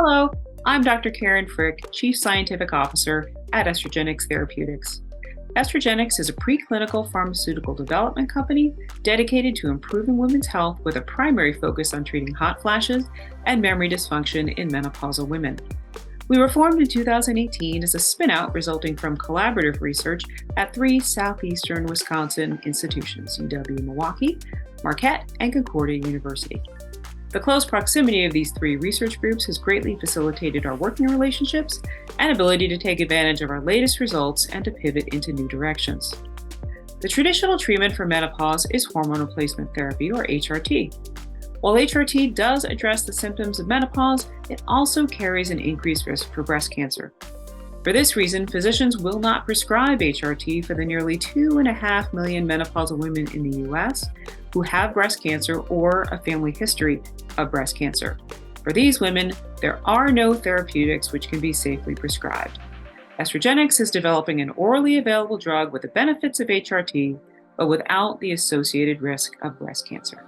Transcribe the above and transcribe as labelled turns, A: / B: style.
A: Hello, I'm Dr. Karen Frick, Chief Scientific Officer at Estrigenix Therapeutics. Estrigenix is a preclinical pharmaceutical development company dedicated to improving women's health with a primary focus on treating hot flashes and memory dysfunction in menopausal women. We were formed in 2018 as a spin-out resulting from collaborative research at three southeastern Wisconsin institutions, UW-Milwaukee, Marquette, and Concordia University. The close proximity of these three research groups has greatly facilitated our working relationships and ability to take advantage of our latest results and to pivot into new directions. The traditional treatment for menopause is hormone replacement therapy, or HRT. While HRT does address the symptoms of menopause, it also carries an increased risk for breast cancer. For this reason, physicians will not prescribe HRT for the nearly 2.5 million menopausal women in the U.S. who have breast cancer or a family history of breast cancer. For these women, there are no therapeutics which can be safely prescribed. Estrigenix is developing an orally available drug with the benefits of HRT, but without the associated risk of breast cancer.